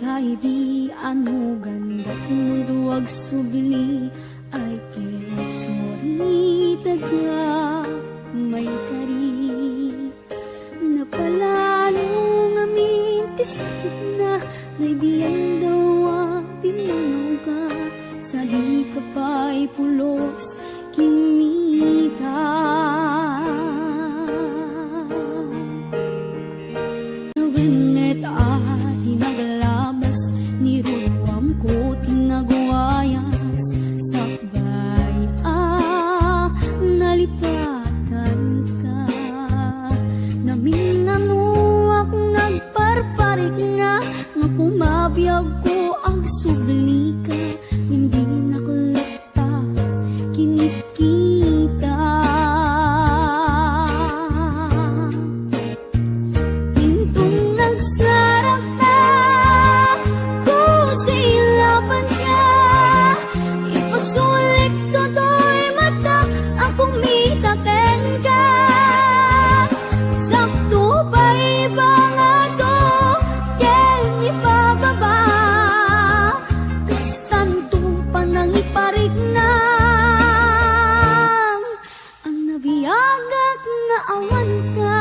Kay di ano ganda't mundo ag subli ay sorry tadya may kari napalalo ngamin ti sakit na naidiyan daw ang pimanaw ka sa di ka pa'y pulos kimita. Nawenmet tinaglabas ni ruwam ko tinagwayas sakbay nalipatan ka namin nanuak nagparparik nga kumabiyag ko ang subli ka hindi nakulata kinikita intong nagsarap na kusilapan ka ipasulik toto'y mata ang kumitaken ka sakto pa iba nga to yen ipababa kastanto panang iparig na ang nabiyagak nga awan ka.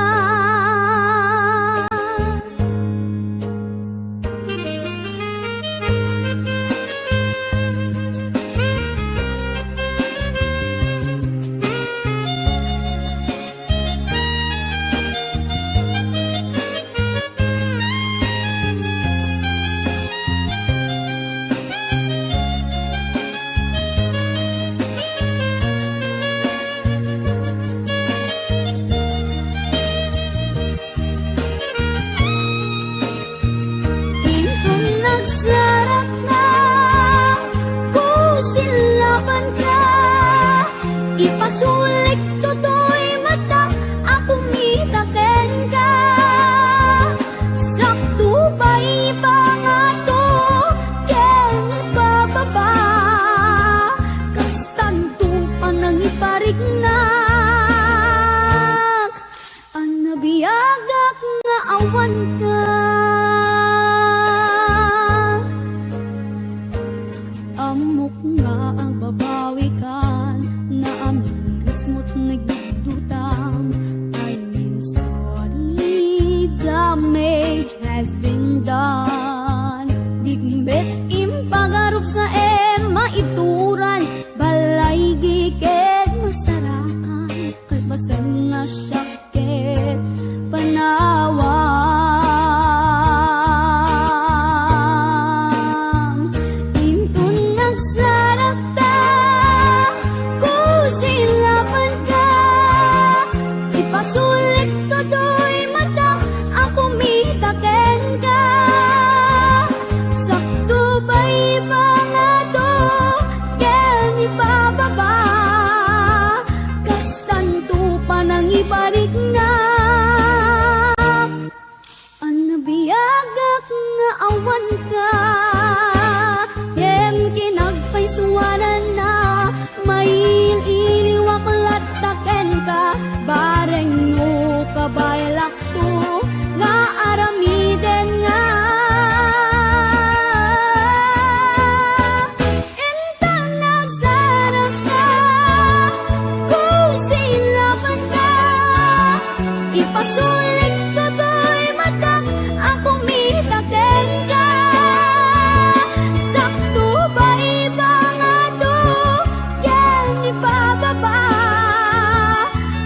Nagsarap na kusilapan ka ipasulik toto'y mata akong mitaken ka sakto pa iba nga to ken ipababa kastanto panang iparig na ang nabiyagak nga awan ka. Amok nga ang babawikan na amiris mo't nagdudutam I mean sorry damage has been done digbet impagarup sa maituran balay gigit masarakan kalbasan na syakit panawan sarap ta kusilapan ka ipasulik toto'y mata ako mitaken ka sakto ba iba nga to ken ipababa kastanto panang iparig na ang nabiyagak nga awan ka. Kinagpay suwanan na mail iliwak lataken ka bareng no kabaylak to nga aramiden nga intang nagsarap ka kusilapan ka ipasulik toto'y mata akong mitaken ka ipababa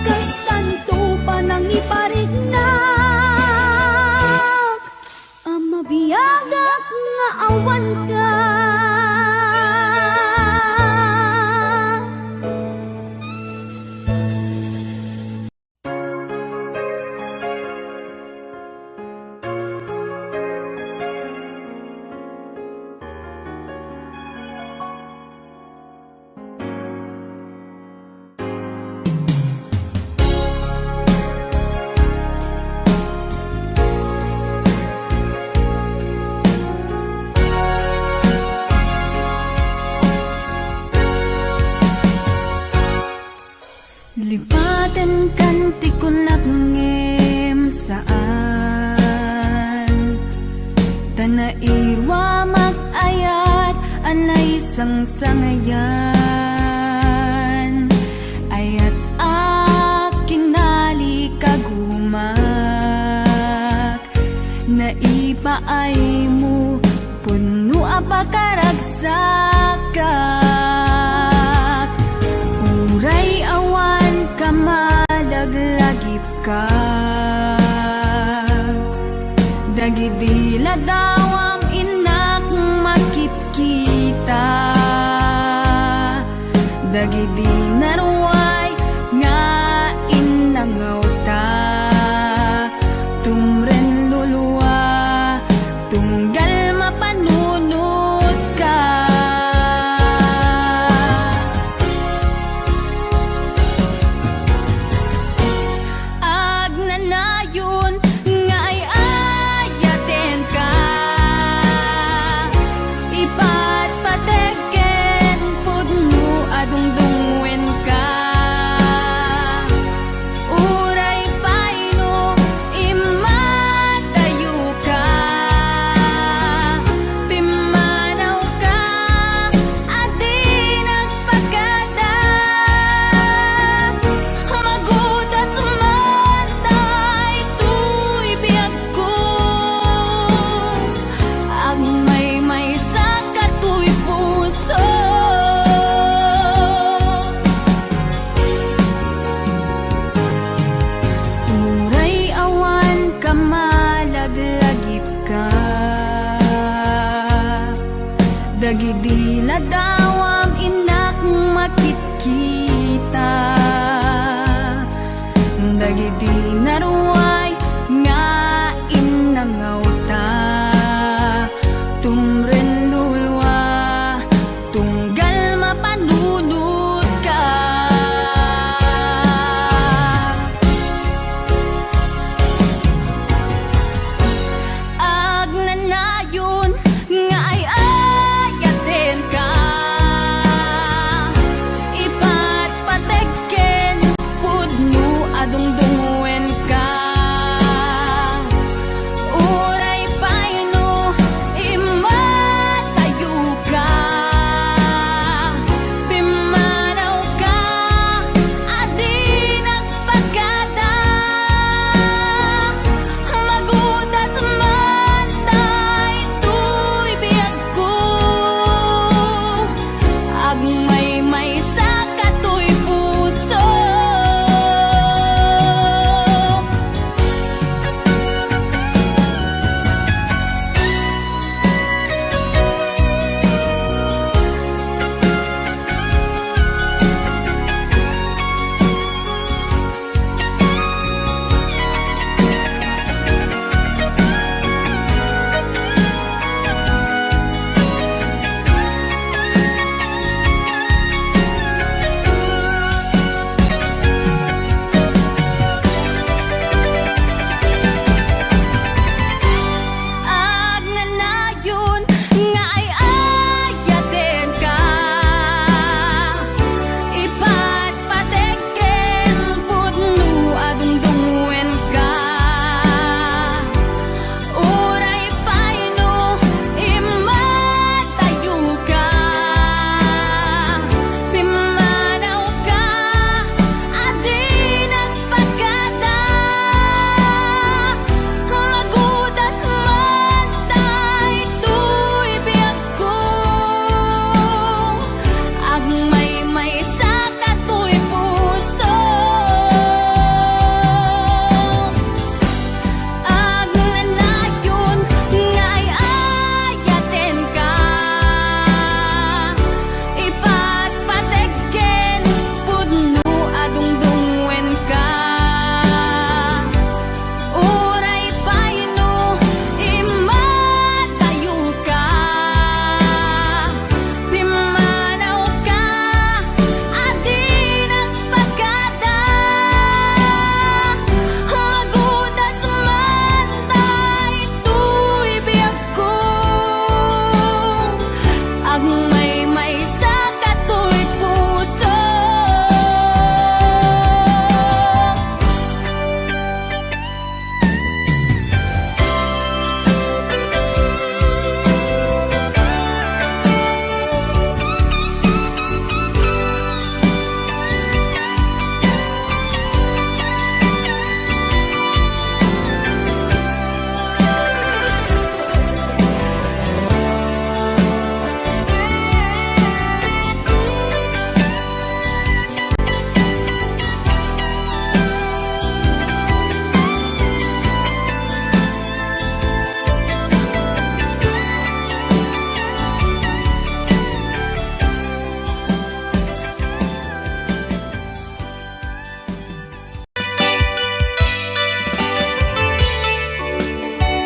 kastanto panang iparig na ang mabiyagak nga awan ka. irwa mag-ayat anay sang-sangayan ayat akinali kagumak naipaay mo puno apakaragsakak uray awan kamalaglagip ka dagidila dawam inak makitkita dagidi naruay nga inangaw ta tumren luluwa tunggal mapanunod ka agnanayon nga ay ayaten ka ipatpateken pudno adungdungwen ka uray paino imatayo ka pimanaw ka adi nagpagkada magudas man tay tuy biyak ko agmay sa katuy puso uray awan kamalaglagip ka dagidi ladawam inak makitkita dagidi naruay nga inangaw ta tumren lulwa tunggal mapanunod ka agnanayon nga ay ayaten ka ipatpateken pudno adungdungwen ka uray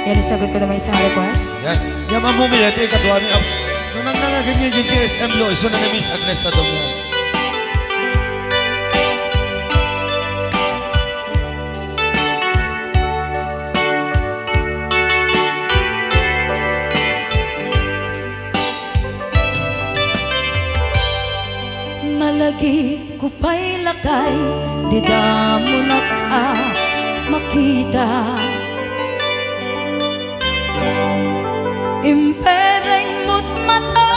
Yan, isagot ko naman isang request. Yan. Yan ang bumili. Ito yung katuwa niya. Nung nangnangagin niya yung GSM lo, iso na na Miss Agnes sa domo. Malagi ko pa'y lakay, di da mo makita. Impereng mo't mata,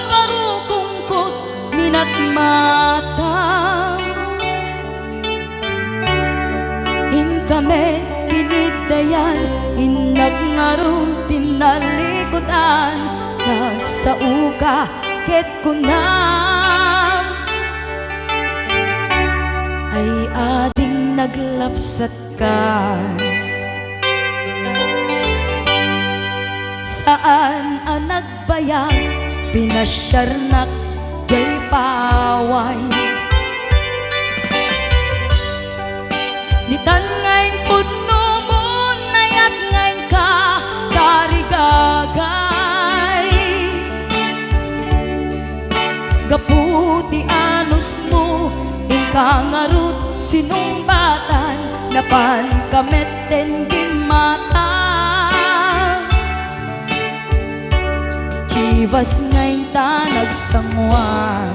parukungkot minat mata. In kami pinidayan, inag ngaro tinalikutan, nagsauka ket kunam. Ay ading naglapsat ka. Saan ang nagbayag, pinasyarnak jay paway. Nitan ngayon pudno mo, nayat ngayon ka, karigagay. Gaputi anos mo, kangarut sinumbatan, napan kamet den gimata. Chivas ngayon ta nagsangwan.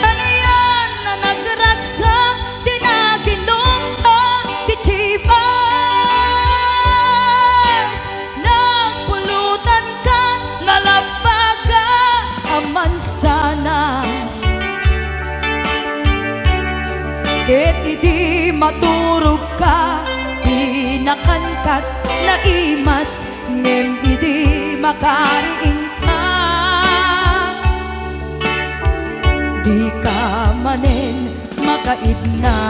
Ano yan na nagragsak, di na ginumpa, di Chivas. Nagpulutan ka, nalabaga mansanas. Ket idi maturog ka, pinakankat na imas, ngem idi makariing ka. Di ka manen makaidna.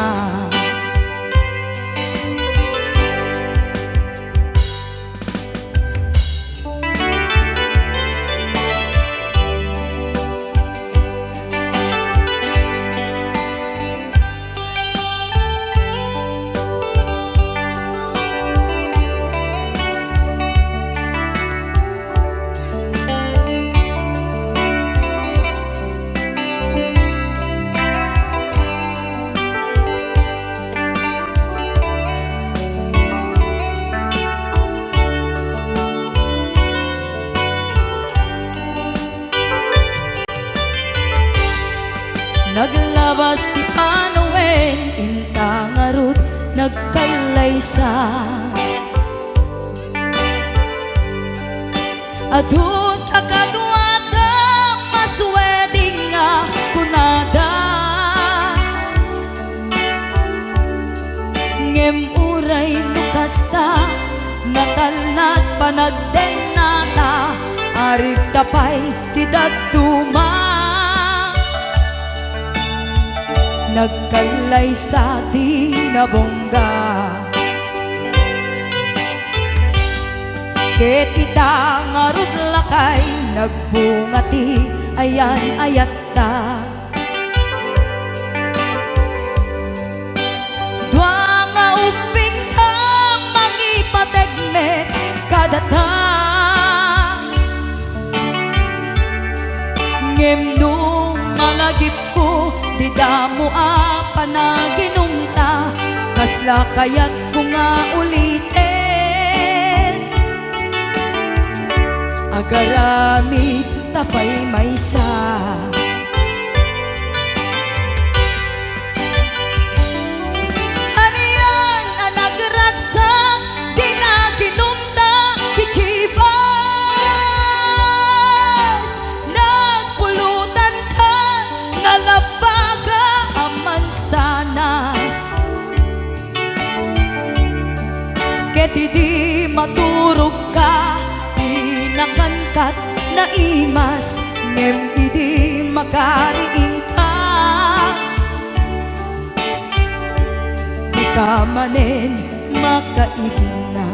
Naglabas ti Panoen, intangarut nagkalaysa. Adun akadwada, masweding nga kunada. Ngem uray nukasta, natalnat panagdenata, arit tapay ti daduma. Nagkalay sa tinabongga. Ket ita ngarud lakay, nagbungati ayan ayatta. Dua nga uping ka, mangipategmet kadata. Ngem nung malagip ko, di damo panaginumta, kasla kaya't ko nga ulitin. Agaramid tapay maysa. Ano yan ang nagragsak, di na ginumta, di Chivas. Nagpulutan ka, nalabaga mansanas. Ket idi maturog ka, pinakankat na imas, ngem idi makariing ka. Di ka manen makaibna.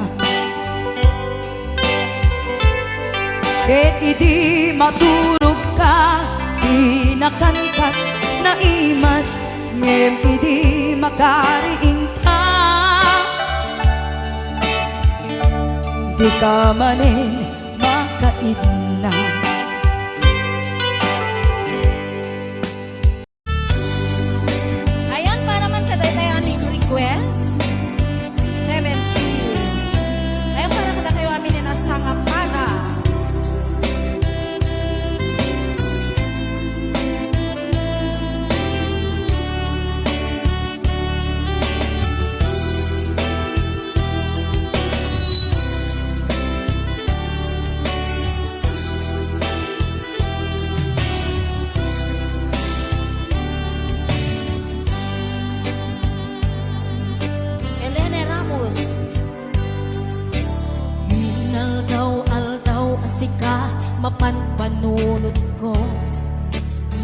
Ket idi maturog ka, pinakankat na imas, ngem idi makariing ka di ka manin makaidna. Ayan, para man sa tayo aning request 7C. Ayan, para kada kayo amin na sangapana. Elena Ramos. Minaldaw-aldaw ang sika, mapanpanunod ko.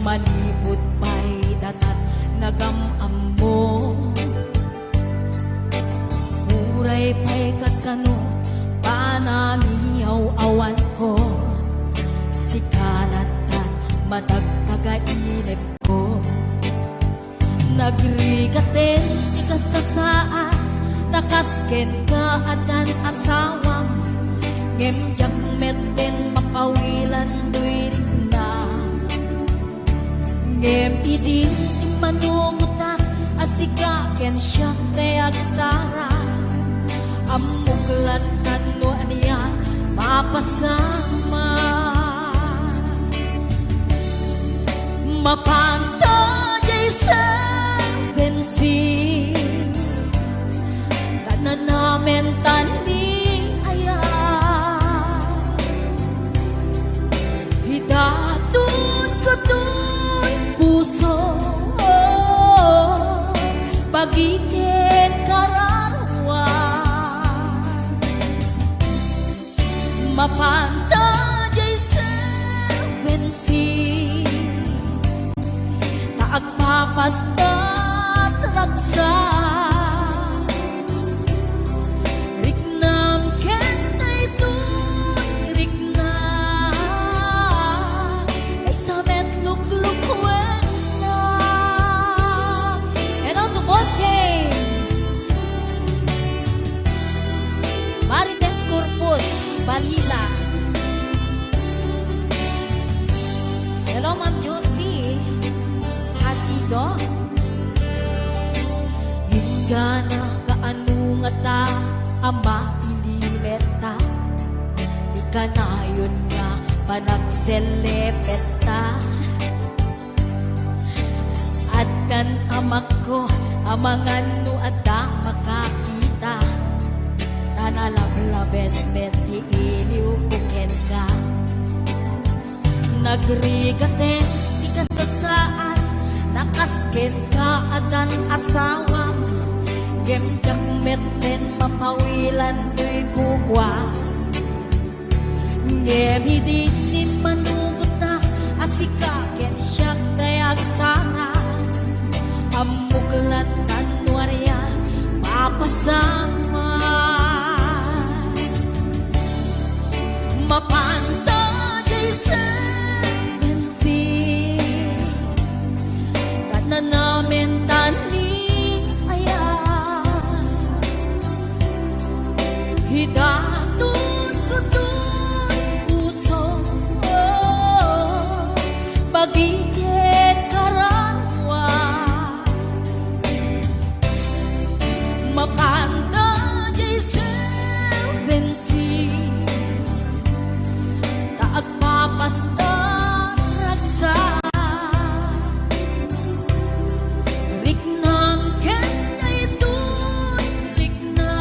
Manipod pa'y datat nagamam mo. Muray pa'y kasano, pananiyaw awan ko. Sikalatan, madagpagainip ko. Nagrigaten, ikasasaan, nakasken ka adan asawam. Ngemjak meten mapawilan doy na. Ngem idin manungutan, asikaken siya kayag sara. Amuglat no aniya, mapasama. Mapanta sa bensin, tanan namin tani aya. Hidatun ko dun puso, pagiging karawan. Mapanta sa bensin, agpapastat ragsa. Riknam kentay tun rikna, ay samet luklukwen na. And on to Boss James, Marites Corpus, Balila. Hello, Ma'am Josie Hasido. Hingga kaanu nga ta ama ilimeta, di ka na yun nga panagselepeta. At kan amak ko amangan no ada makakita, tanalablabes meti iliw kuken ka. Nagrigaten di ka sasaan, nakasken ka adan asawam. Gemjak meten mapawilan do'y kukwa. Ngemidinin manugot na, asikaken siya kayag sana. Amuklat kanwarya, mapasama. Mapanta sa bensin, tanan namin tani aya. Hidatun ko dun puso, pagiging karawan. Mapanta sa bensin, agpapasta ragsa. Riknang kentay tun rikna,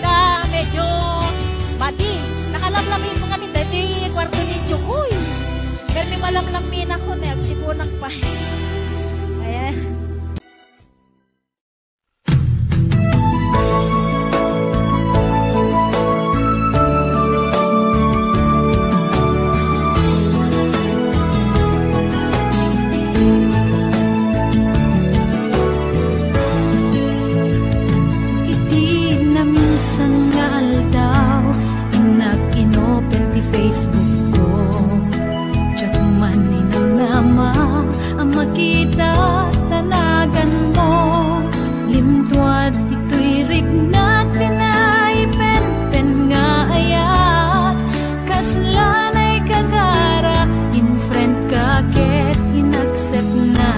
da medyo madi. Nakalamlamin mo kami dati kwarto ni Chukoy. Pero may malamlamin ako na agsipunak pa. Ayan. Iti na minsan nga aldaw inak inopen ti Facebook ko. Tiyat man nama ang makita talagan mo. Limtuad ito'y rignat tinay pen nga ayat. Kaslanay kagara in friend ka ket inaccept na.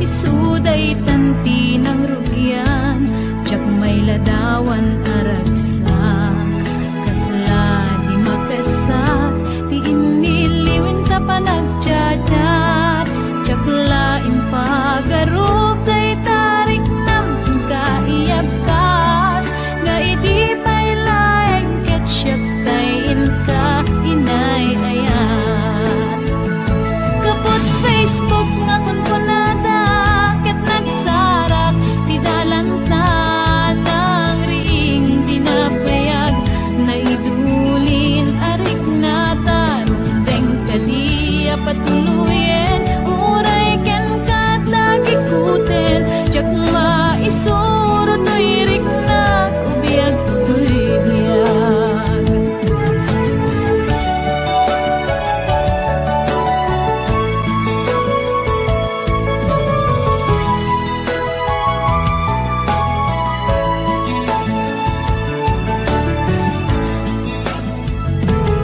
Isuday tanti ng rugyan, tiyak may ladawan aragsak. Kasla di mapesak, di iniliwin ta pa nagchat-chat. Tiyak lain pagarup, day tarik nam kaiyabkas. Nga iti pa'y laeng ket siyak tayin ka inay-ayat. Kapot Facebook nga kunkunada ket nagsarak ti dalanta ng ring dinabayag na idulin arik na tarumbeng kadi apatuluyen uray ken kat lagi kuten jak maisuro to'y rik na ubiyag to'y biyag.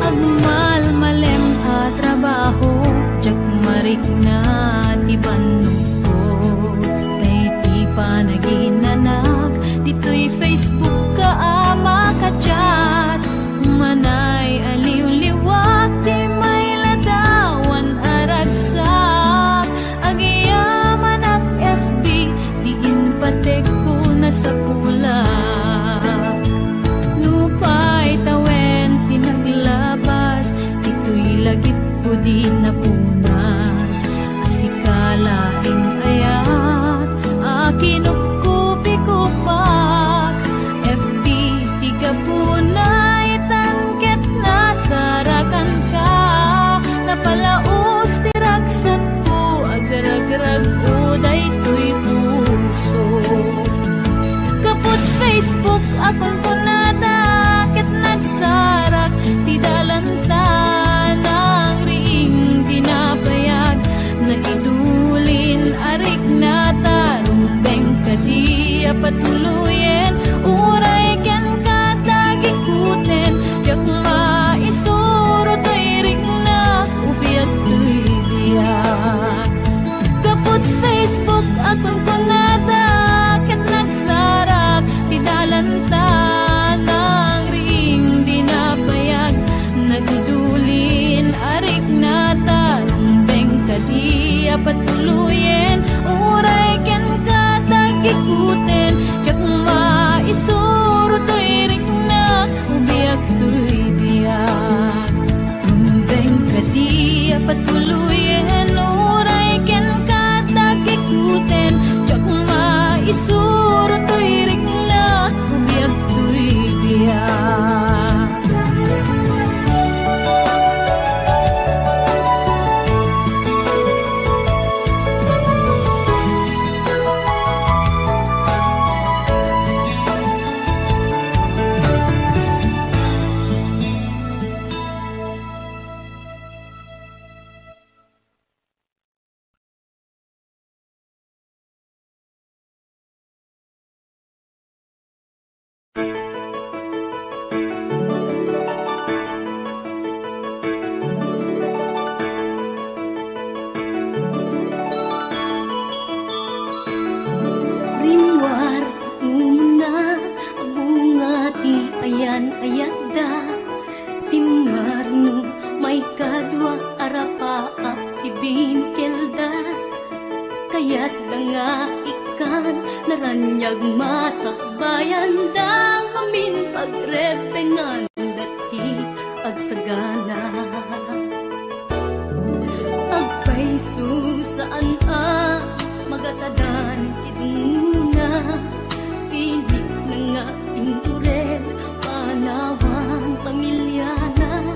Agmal malem a trabaho, jak marik na ti bandog ko. Tay ti panaginanak, dito'y Facebook ka ama ka-chat. Manay aliw-liwak, ti may ladawan aragsak. Agiyaman ak FB, di inpatek ko na sa pulak. Lupay tawen pinaglabas, ito'y lagip ko di napunas. Asikalaing ayat, akinupkupi ko pak. FB tiga punay tangket na sarakan ka. Napalaos tiragsat ko, agragrag uday to'y puso. Kaput Facebook akon kunada ket nagsarak ti dalanta ng ring dinapayag na idulin arik na tarumbeng kadi apatuluyen uray ken katagi kuten jak maisuro to'y ring na ubiyag to'y biyag. Kaput Facebook akon kunada ket nagsarak ti dalanta kanyag masakbayan dang amin pagrepengan dati agsagana agpaiso saan magatadan idunguna pilit na nga pinturel panawan pamilyana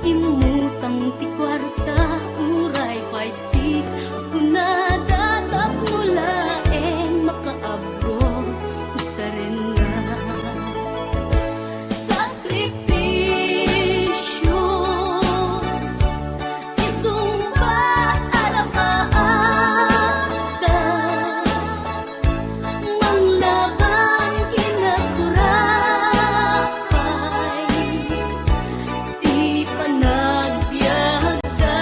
imutang ti kwarta uray 5-6 ako na datap nulaeng makaabot usarin na sakripisyo isumbat alapaata manglaban kinakurapay di panagbiagda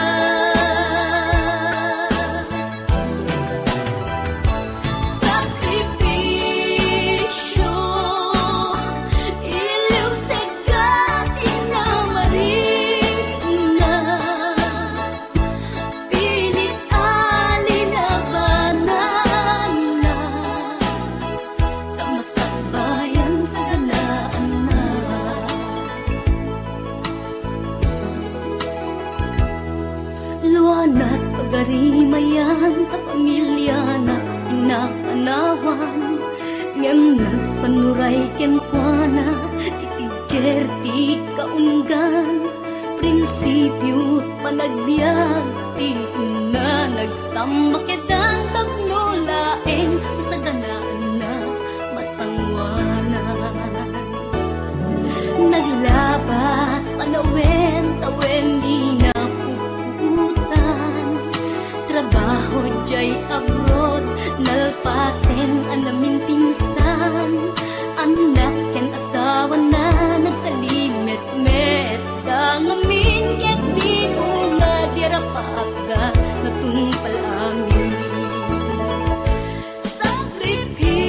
sakripisyo iliw segat inamarina pilit alinabanan na tamasakbayan sa ganaan na luanat pagarimayan ta pamilya na inakanawan ngem nagpanuray kenkwana titigker ti kaunggan prinsipyo panagbiag ti na nagsamakedan tagnulaeng sa ganaan na masangwanan naglabas panawen tawen di na puputan trabaho jay abroad nalpasen anamin pinsan anak ken asawa na nagsalimet met dangamin ket di nga dirapaagda natungpal amin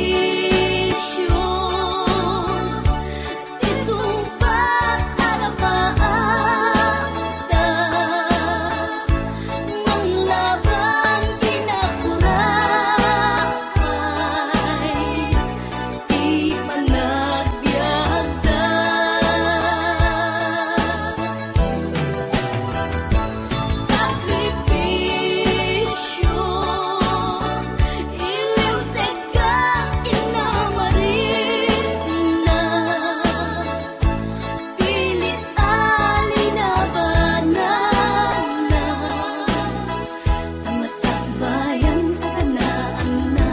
sakripisyo isumpat alapaata manglaban kinakurapay di panagbiagda sakripisyo iliw segat inamarina pilit alinabanan na tamasakbayan sa kanaan na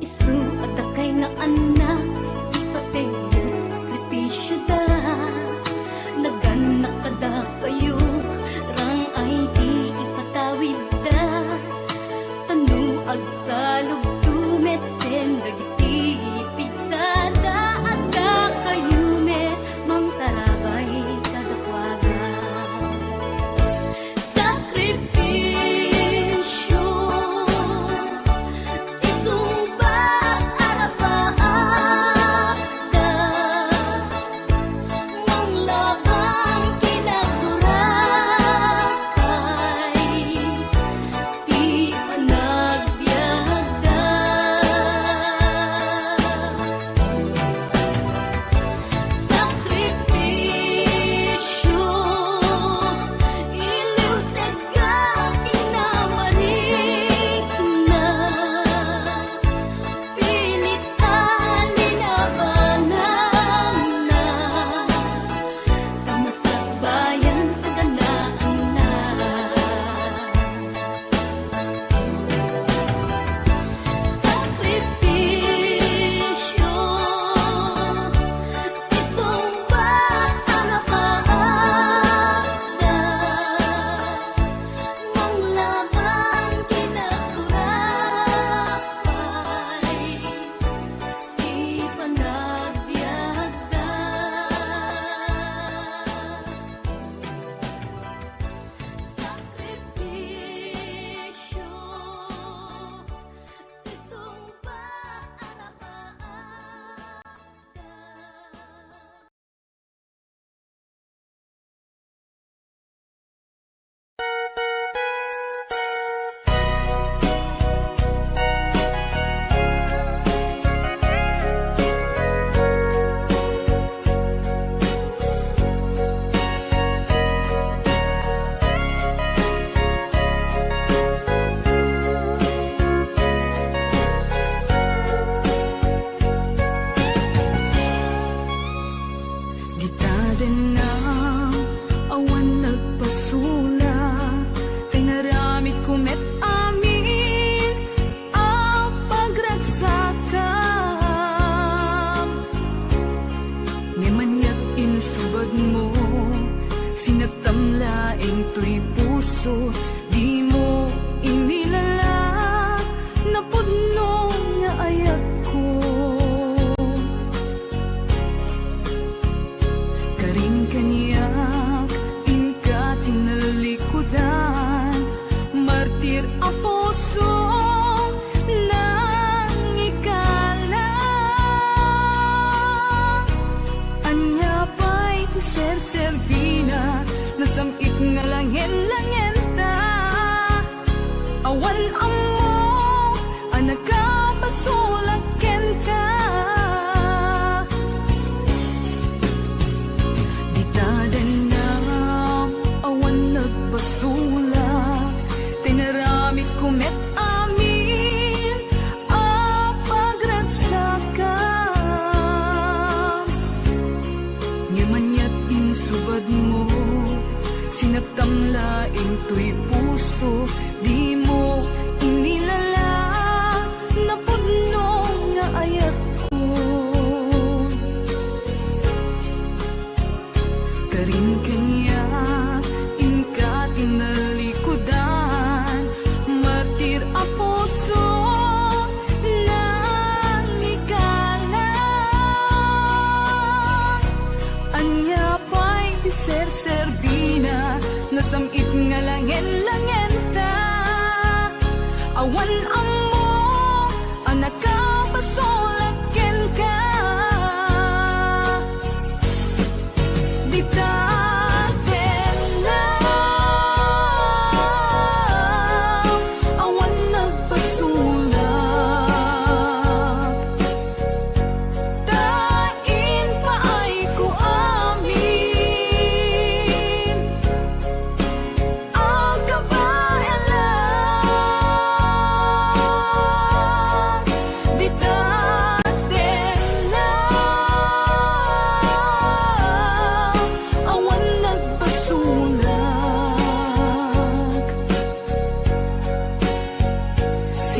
isu atakay na anak ipatengyot sakripisyo da naganak kada kayo rang ay di ipatawid da tanuag sa lugtumeten dagiti pigsada at da kayo met mang tarabay kadakwaga sakripisyo isumbat alapaata manglaban kinakurapay di panagbiagda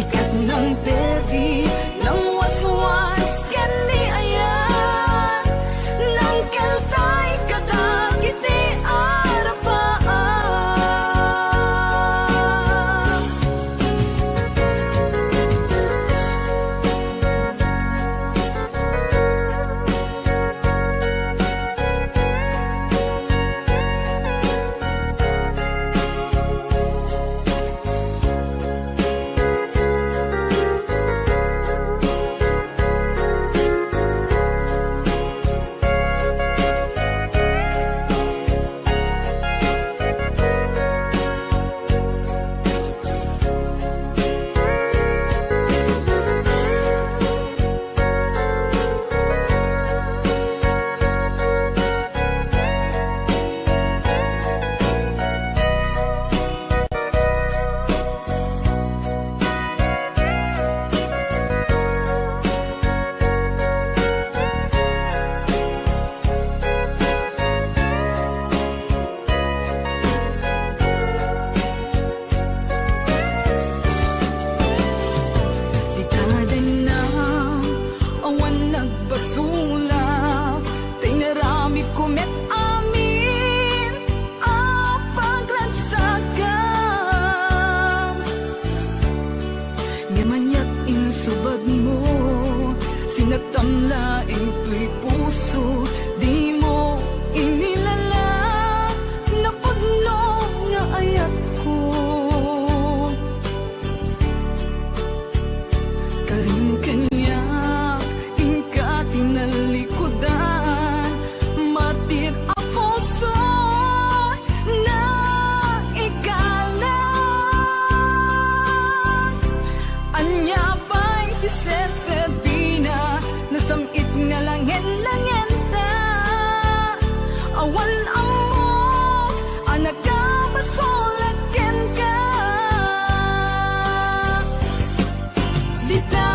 sikat ng perdi, ng waswas kani ayan, ng keltay kadagiti arapaan. Dekada na awan nagbasulap, tay narami kumet amin ang paglansagam. Ngamanyak insubad mo, sinagtamlaing tuy puso, di mo inilala, napudno nga ayat ko. Karing kanya, ingka tinalikudan, martir a puso na ikalang. Anya ba'y ti Serbina, nasamit nga langen-langen ta, awan amo, anak ka masulaken ka. Di ta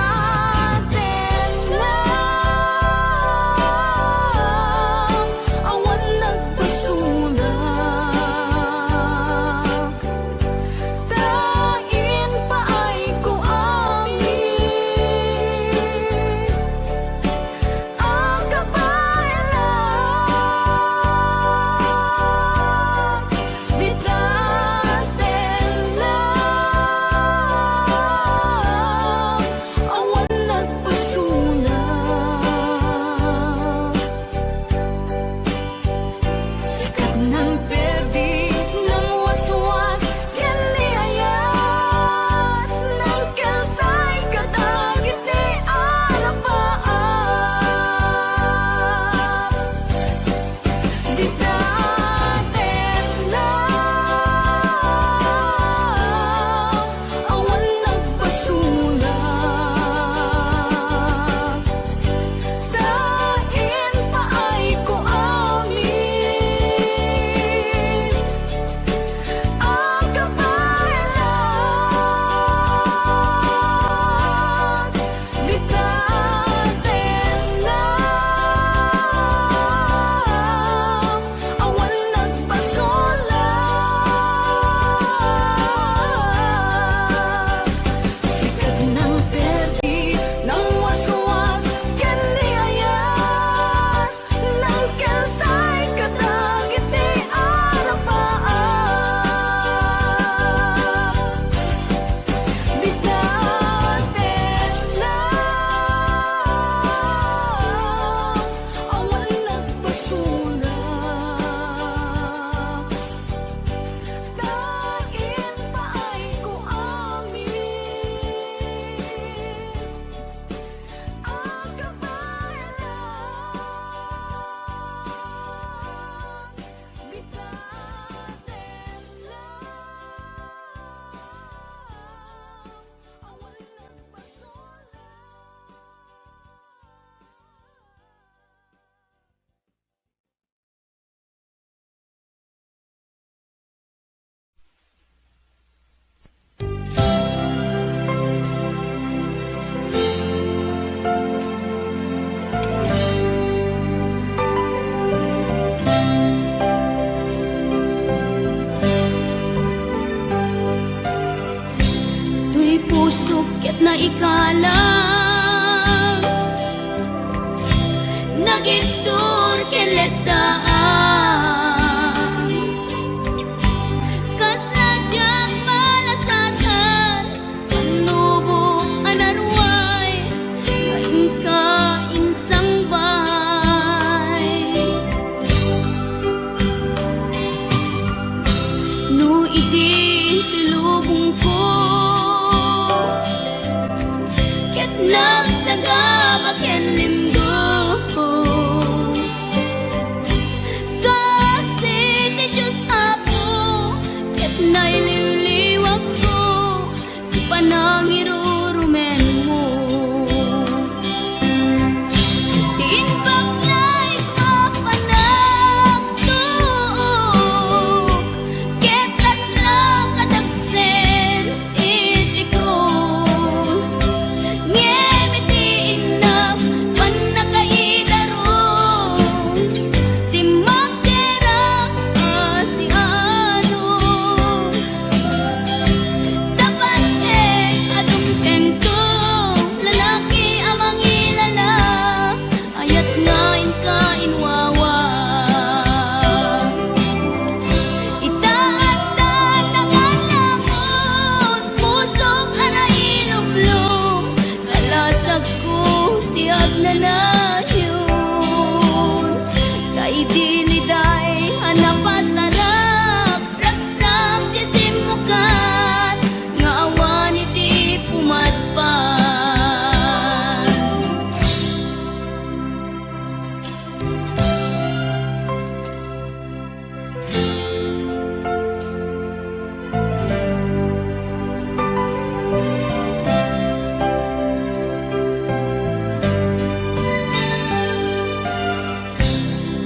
ket na ikalang nagitur keletaan kas najak malasatan panubok anarway ngayon ka insang bahay no idi tilubong ko ket nagsagabak ken limdo kasi ti Diyos Apo ket naililiwag ko di panangirurumen mo tiimbag na'y mapanagtuok ket laslang kadagsen iti krus ngemitiin na panakaidaros ti magderang asianos dapat check adong tengto lalaki amang ilala ayat ngain ka inwawa itaat na nangalangon pusok ana ilumlum kalasag ko tiag na layon kay diliday hanapasarap ragsak ti simukan nga awan iti pumatpan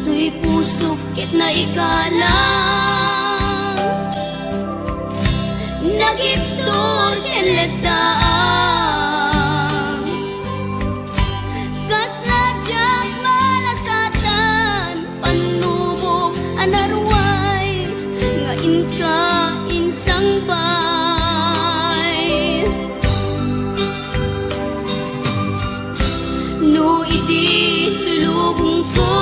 tuy pusok ket na ikalang nagiptor keletaan kas najak malasatan panubok anarway ngain ka insang bay no idi tulubong ko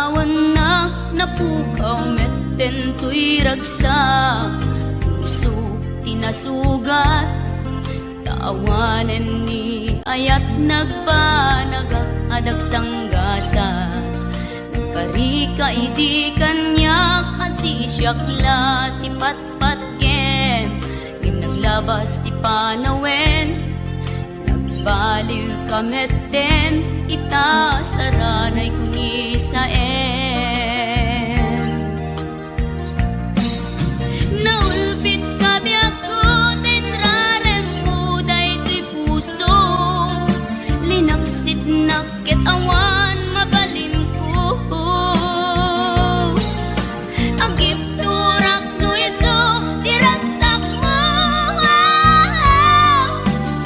awan na napukaw metten tuy ragsa puso tinasugat taawanen ni ayat nagpanagak adag sanggasa karika idi kanyak asisyakla ti patpatken ngim naglabas ti panawen nagbaliw kametten ita saranay kuni saen naulpit kabiyak ko tenrarem mo daytoy puso linaksit nakit awan mabalin ko agip turak no iso diragsak mo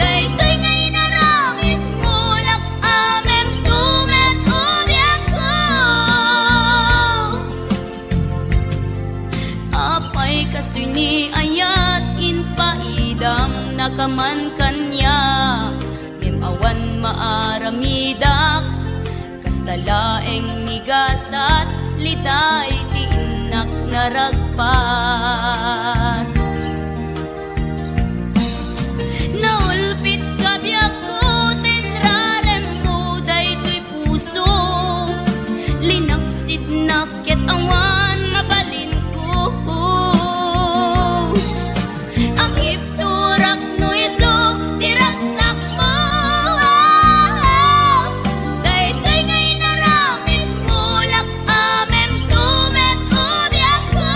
daytoy ngay naramit mo lak amem tumet ubiyak ko apay kastoy ni ayat inpaidam nakaman kanya awan maaramidak kastalaeng nigasat liday ti inak naragpat naulpit kabiyak ko tenrarem mo daytoy puso linaksid nakit awan mabalin ko ang ipturak no iso diragsak mo daytoy ngay naramit mo lak amem tumet ubiyak ko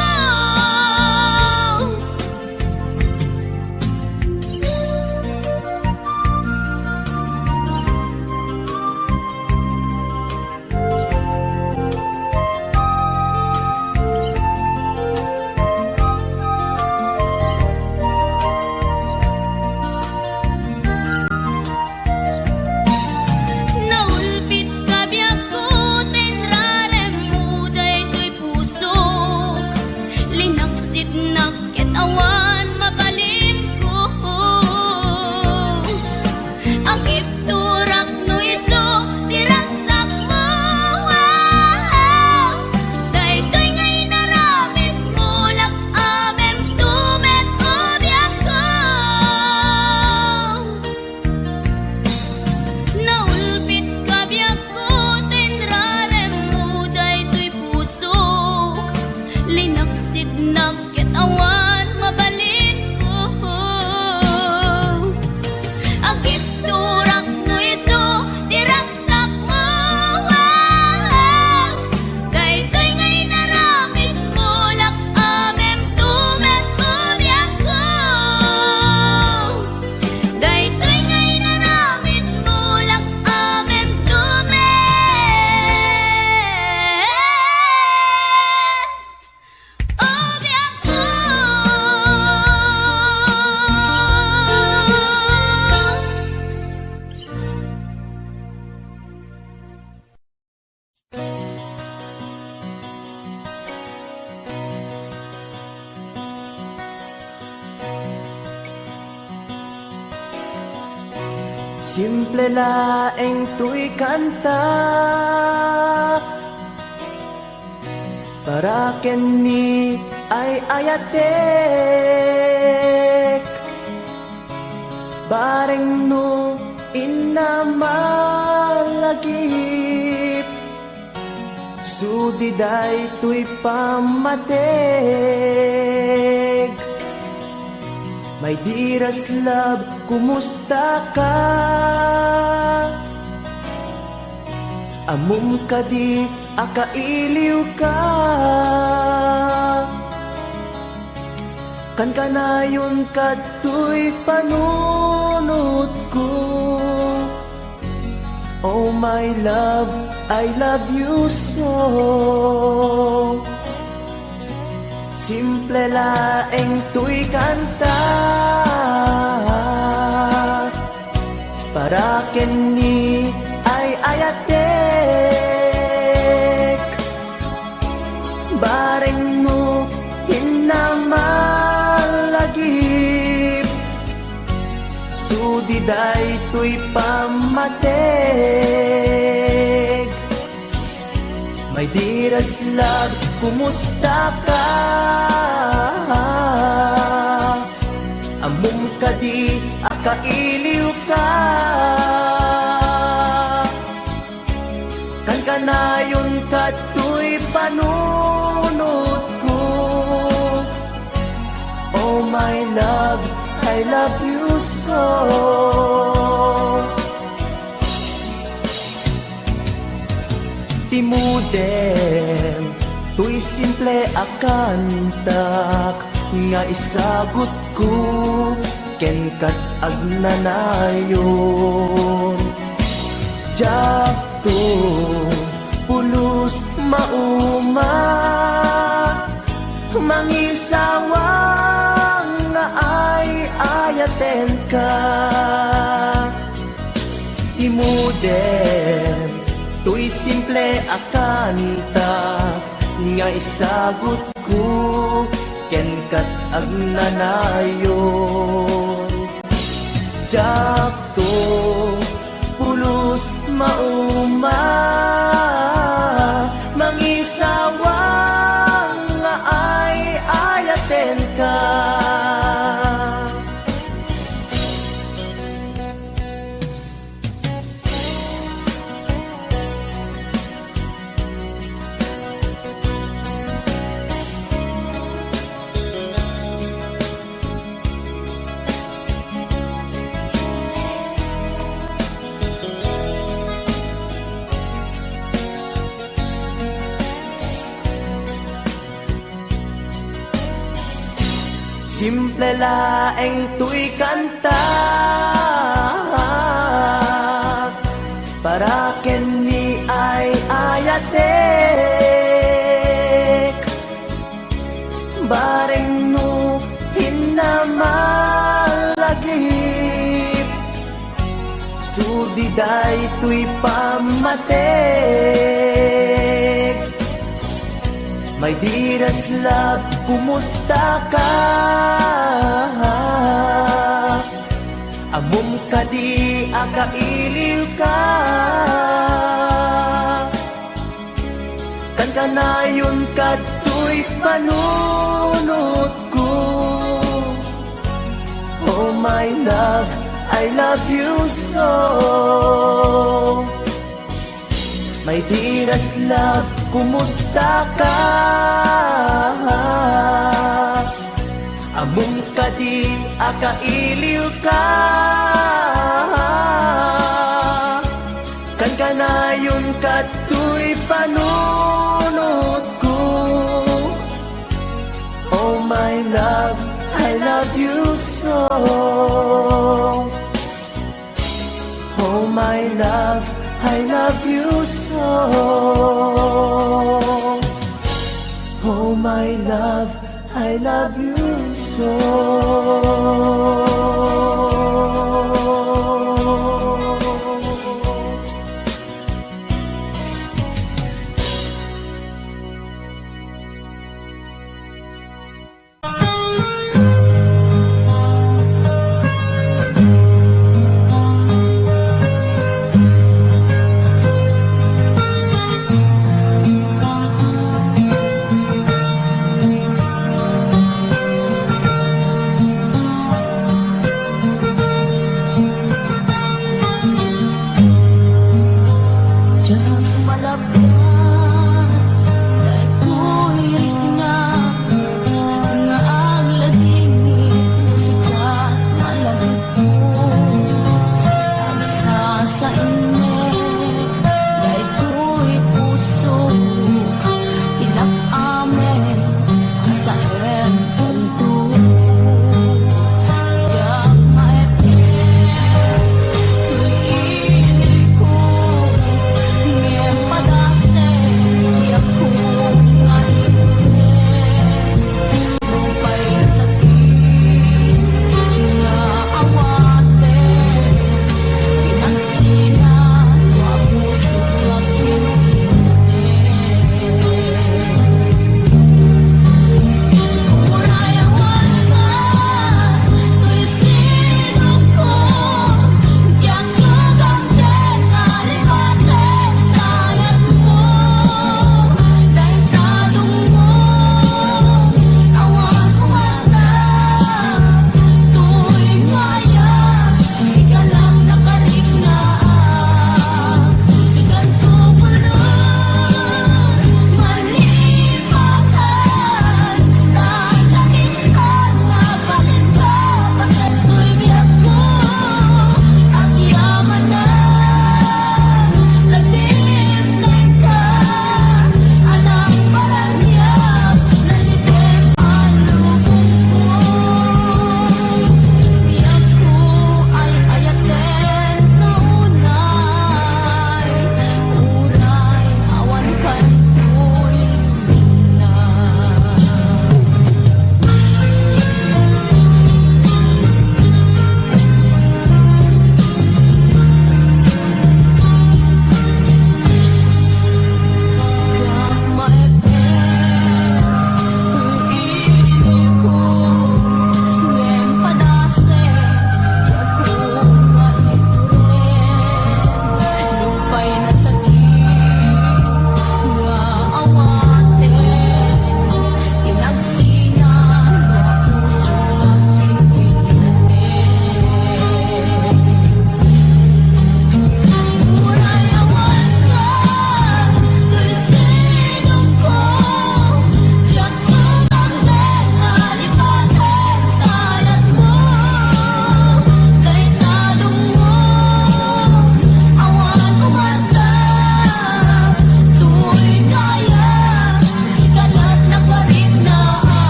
naulpit kabiyak ko tenrarem mo daytoy puso linaksid nakit awan mabalin ko ang ipturak no iso diragsak mo daytoy ngay naramit mo lak amem tumet ubiyak ko naulpit kabiyak ko tenrarem mo daytoy puso linaksid nakit awan mabalin ko agip turak no iso diragsak mo daytoy ngay naramit mo lak amem tumet ubiyak ko daytoy ngay naramit mo lak amem tumet ubiyak ko Simple laeng tuy kanta para kenni ay ayatek bareng no inamalagip sudiday tuy pamateg my dearest love, kumusta ka? Amum ka di akailiw ka kan kanayon kato'y panunod ko Oh my love, I love you so Simple laeng tuy kanta para kenni ay ayatek bareng mo hinamalagip sudiday tuy pamateg My dearest love, kumusta ka? Amom ka di, akailiw ka. Kan kanayon ka tuy panunod ko. Oh my love, I love you so. Timudem, tuy simple akantak, nga isagot ko, ken kat agnanayon. Jakto, pulos mauma, mangisawang nga ay ayaten ka. Timudem, tuy simple akanta, nga isagot ko, ken kat agnanayon. Jakto, pulos mauma, mangisawang nga ay ayaten ka. Simple laeng tuy kanta, para ken ni ay ayatek. Bareng no hinamalagip, sudiday tuy pamatek. My dearest love, kumusta ka? Amom ka di, akailiw ka. Kan kanayon ka tuy panunod ko. Oh my love, I love you so. My dearest love, kumusta ka? Amom ka di, akailiw ka. Kan kanayon ka tuy panunod ko. Oh my love, I love you so. Oh my love, I love you so. Oh my love, I love you so.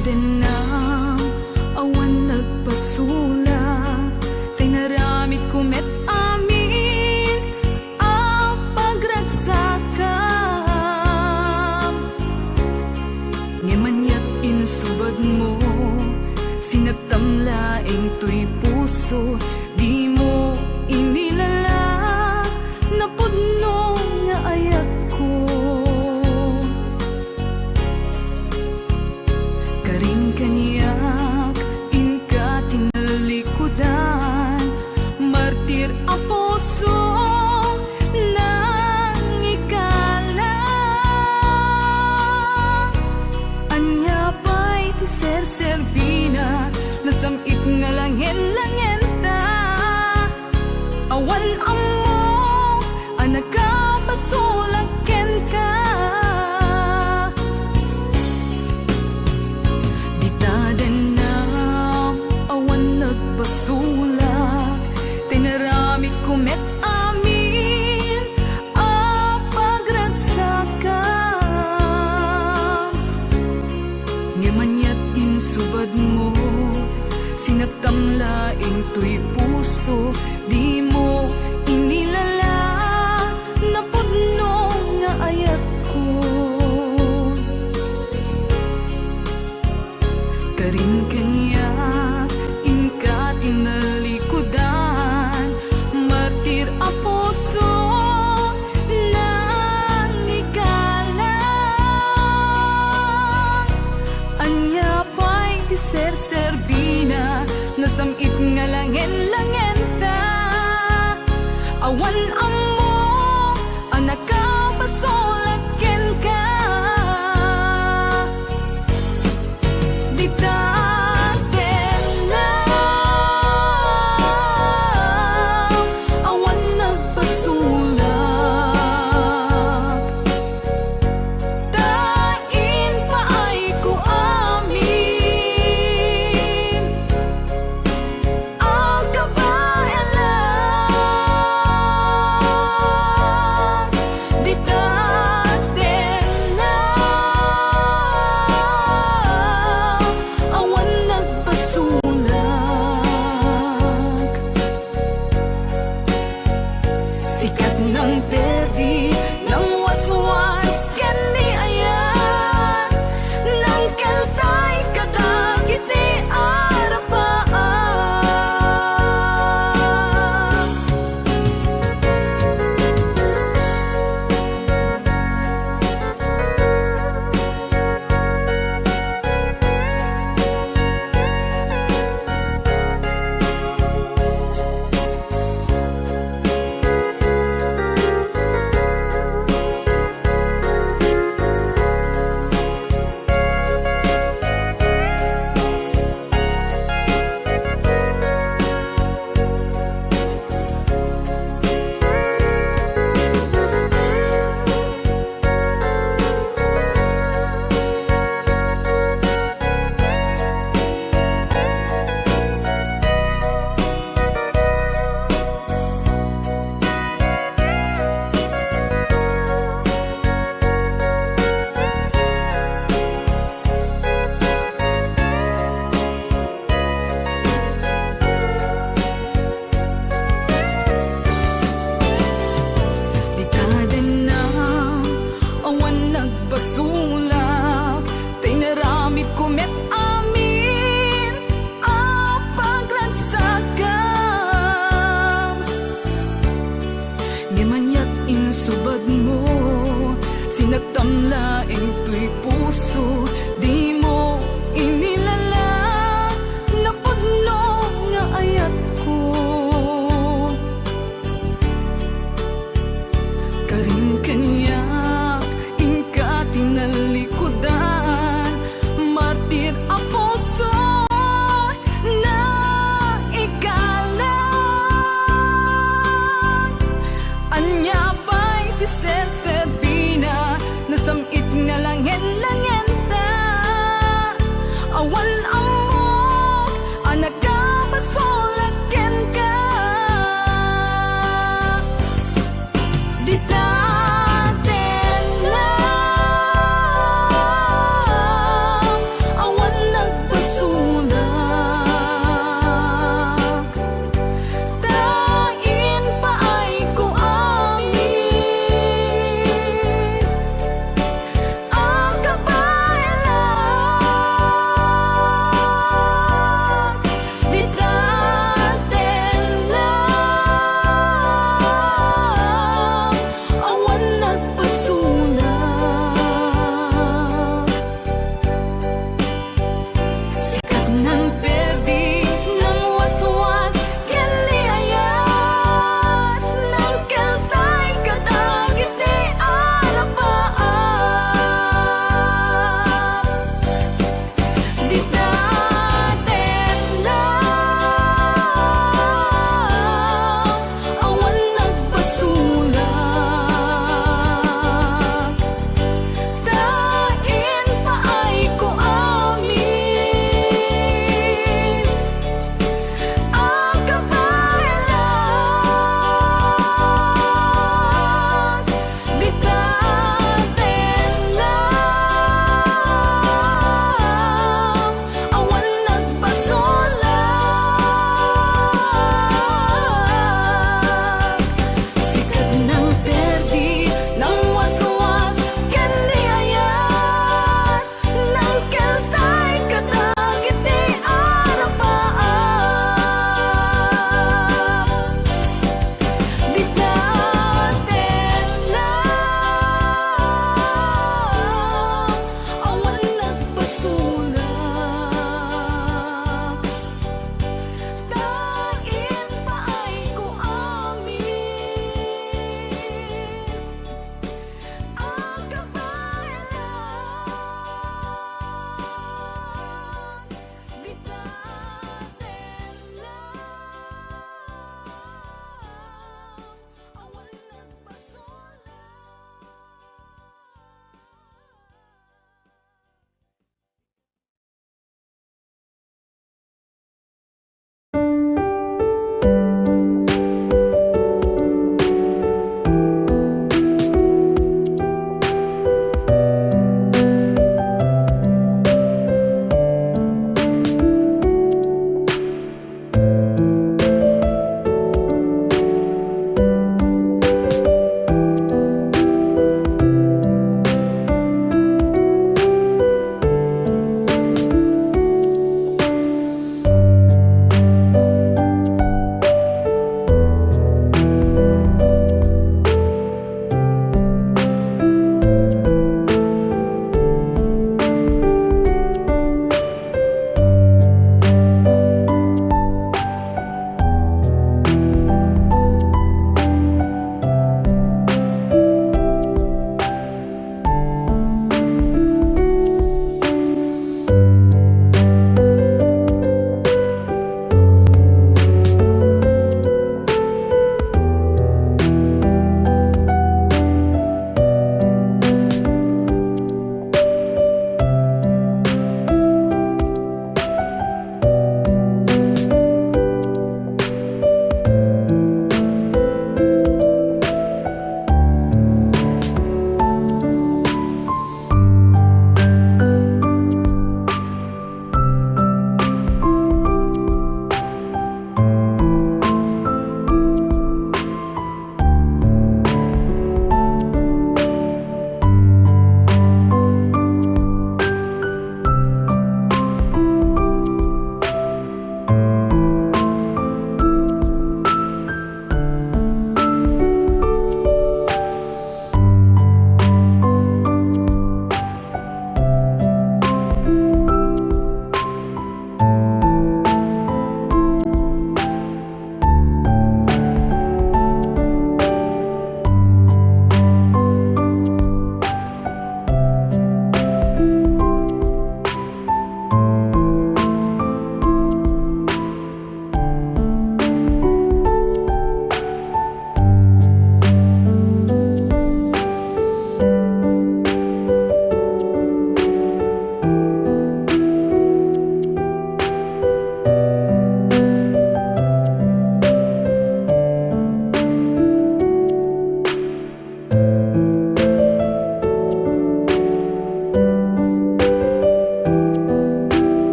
danang awan nagpasulak, tay naramid kumet amin a pagragsakam. Ngemanyat insubad mo, sinagtamlaing to'y puso, di mo inilala, napudno nga ayat ko. Karing kaniyak, inka tinalikudan, martir a puso, nang ikalang. Anya pa'y ti ser-serbina, nasamit nga langin-langin ta. Awan amo, anak ka basulaken ka. Ditaden na awan nagpasulak, tinaramid kumet amin a pagragsakam. Ngemanyat insubad mo, sinagtamlaing to'y puso, di mo inilala, napudno nga ayat ko. Karin kaniya, inka tinalikudan, martir a puso, nang ikalang. Anya pa'y ti ser-serbina, nasamit nga langin-langin ta. Awan amo, anak ka basulaken ka. Ditaten na awan nagpasulak, tain paay ko amin ang kabayalan. Ditaten na awan nagpasulak, sikat ng perdi ng waswas ken ni ayan, nang keltay kadagiti arapaan. Ditaden na awan nagpasulak, tay naramid kumet amin a pagragsakam. Ngemanyat insubad mo, sinagtamlaing to'y puso,